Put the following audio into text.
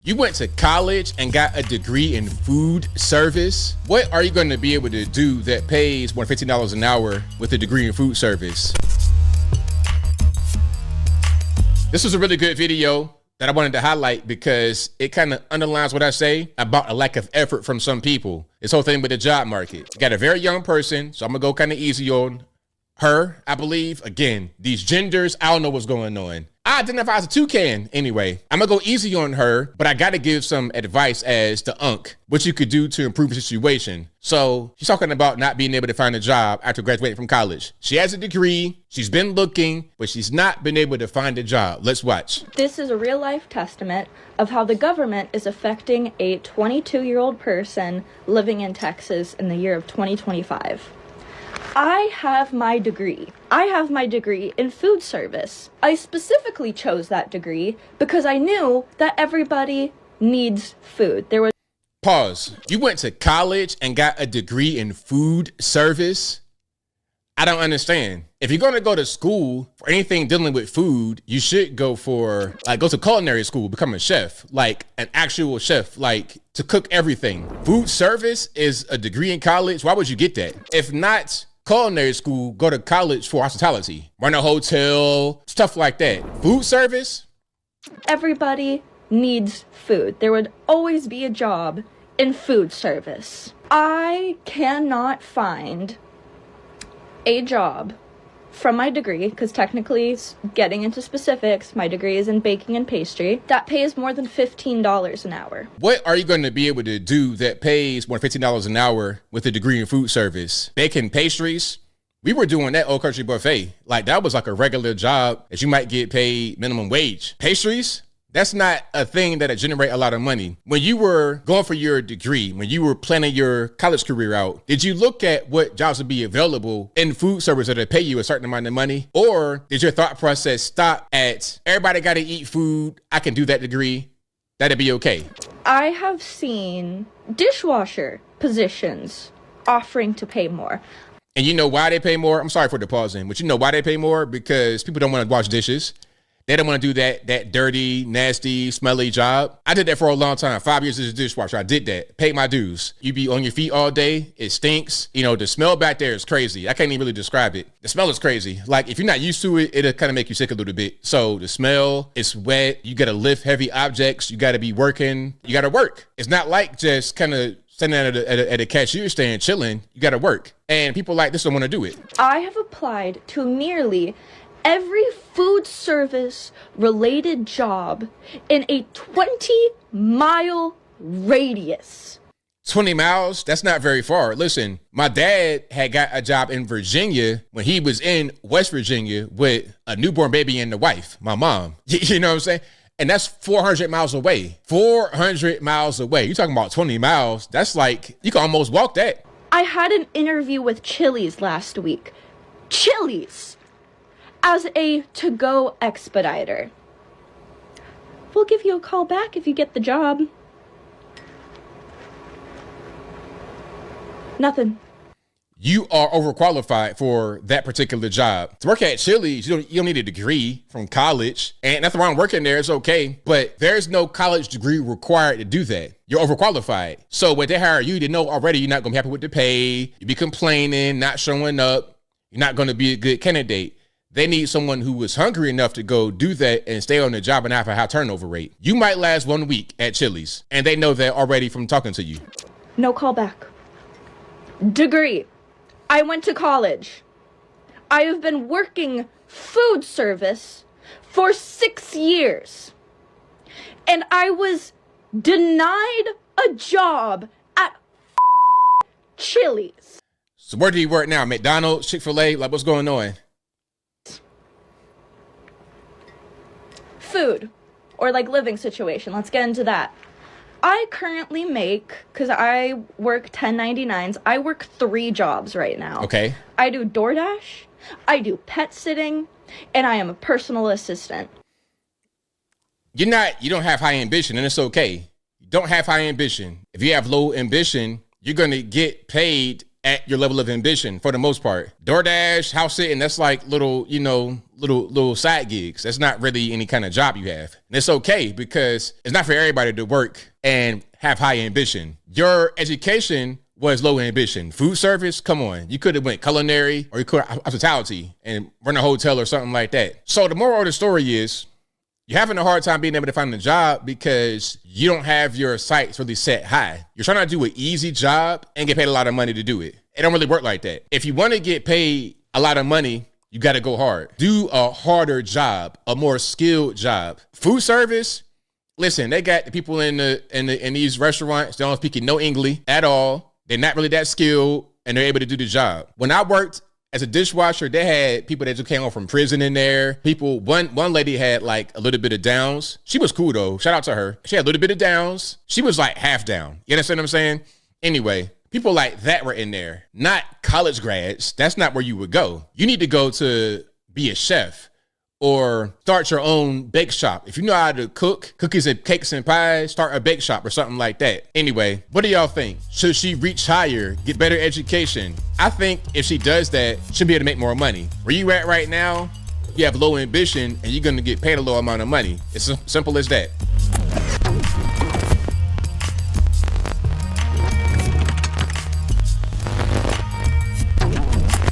You went to college and got a degree in food service. What are you going to be able to do that pays more than $15 an hour with a degree in food service? This was a really good video that I wanted to highlight because it kind of underlines what I say about a lack of effort from some people. This whole thing with the job market. You got a very young person, so I'm gonna go kind of easy on her, I believe. Again, these genders, I don't know what's going on. I identify as a toucan anyway. I'm gonna go easy on her, but I gotta give some advice as to what you could do to improve the situation. So she's talking about not being able to find a job after graduating from college. She has a degree, she's been looking, but she's not been able to find a job. Let's watch. This is a real life testament of how the government is affecting a 22-year-old person living in Texas in the year of 2025. I have my degree. I have my degree in food service. I specifically chose that degree because I knew that everybody needs food. Pause. You went to college and got a degree in food service? I don't understand. If you're going to go to school for anything dealing with food, you should go to culinary school, become a chef, like an actual chef, like to cook everything. Food service is a degree in college. Why would you get that? If not culinary school, go to college for hospitality, run a hotel, stuff like that. Food service? Everybody needs food. There would always be a job in food service. I cannot find a job from my degree, because technically, getting into specifics, my degree is in baking and pastry, that pays more than $15 an hour. What are you going to be able to do that pays more than $15 an hour with a degree in food service? Baking pastries? We were doing that Old Country Buffet. Like, that was like a regular job that you might get paid minimum wage. Pastries? That's not a thing that generate a lot of money. When you were going for your degree, when you were planning your college career out, did you look at what jobs would be available in food service that pay you a certain amount of money? Or did your thought process stop at everybody got to eat food, I can do that degree, that'd be okay? I have seen dishwasher positions offering to pay more. And you know why they pay more? I'm sorry for the pausing, but you know why they pay more? Because people don't want to wash dishes. They don't want to do that dirty, nasty, smelly job. I did that for a long time. 5 years as a dishwasher. I did that. Paid my dues. You be on your feet all day. It stinks. You know, the smell back there is crazy. I can't even really describe it. The smell is crazy. Like, if you're not used to it, it'll kind of make you sick a little bit. So the smell, it's wet. You got to lift heavy objects. You got to be working. You got to work. It's not like just kind of standing at a cashier stand chilling. You got to work. And people like this don't want to do it. I have applied to nearly every food service related job in a 20-mile radius. 20 miles? That's not very far. Listen, my dad had got a job in Virginia when he was in West Virginia with a newborn baby and the wife, my mom. You know what I'm saying? And that's 400 miles away. 400 miles away. You're talking about 20 miles. That's like, you can almost walk that. I had an interview with Chili's last week. Chili's! As a to-go expediter. We'll give you a call back if you get the job. Nothing. You are overqualified for that particular job. To work at Chili's, you don't need a degree from college. And nothing wrong working there, it's okay. But there's no college degree required to do that. You're overqualified. So when they hire you, they know already you're not going to be happy with the pay. You be complaining, not showing up. You're not going to be a good candidate. They need someone who is hungry enough to go do that and stay on the job and have a high turnover rate. You might last 1 week at Chili's, and they know that already from talking to you. No call back. Degree. I went to college. I have been working food service for 6 years. And I was denied a job at Chili's. So where do you work now? McDonald's, Chick-fil-A? Like, what's going on? Food or like living situation. Let's get into that. I currently make, because I work 1099s, I work 3 jobs right now. Okay. I do DoorDash, I do pet sitting, and I am a personal assistant. You don't have high ambition, and it's okay. You don't have high ambition. If you have low ambition, you're going to get paid at your level of ambition for the most part. DoorDash, house sitting, that's like little, little side gigs. That's not really any kind of job you have. And it's okay because it's not for everybody to work and have high ambition. Your education was low ambition. Food service, come on. You could have went culinary or you could hospitality and run a hotel or something like that. So the moral of the story is you're having a hard time being able to find a job because you don't have your sights really set high. You're trying to do an easy job and get paid a lot of money to do it. It don't really work like that. If you want to get paid a lot of money, you got to go hard. Do a harder job, a more skilled job. Food service, listen, they got the people in these restaurants, they don't speak no English at all. They're not really that skilled and they're able to do the job. When I worked as a dishwasher, they had people that just came home from prison in there. One lady had like a little bit of Downs. She was cool though. Shout out to her. She had a little bit of Downs. She was like half down. You understand what I'm saying? Anyway, people like that were in there, not college grads. That's not where you would go. You need to go to be a chef or start your own bake shop. If you know how to cook cookies and cakes and pies, start a bake shop or something like that. Anyway, what do y'all think? Should she reach higher, get better education? I think if she does that, she'll be able to make more money. Where you at right now, you have low ambition and you're gonna get paid a low amount of money. It's simple as that.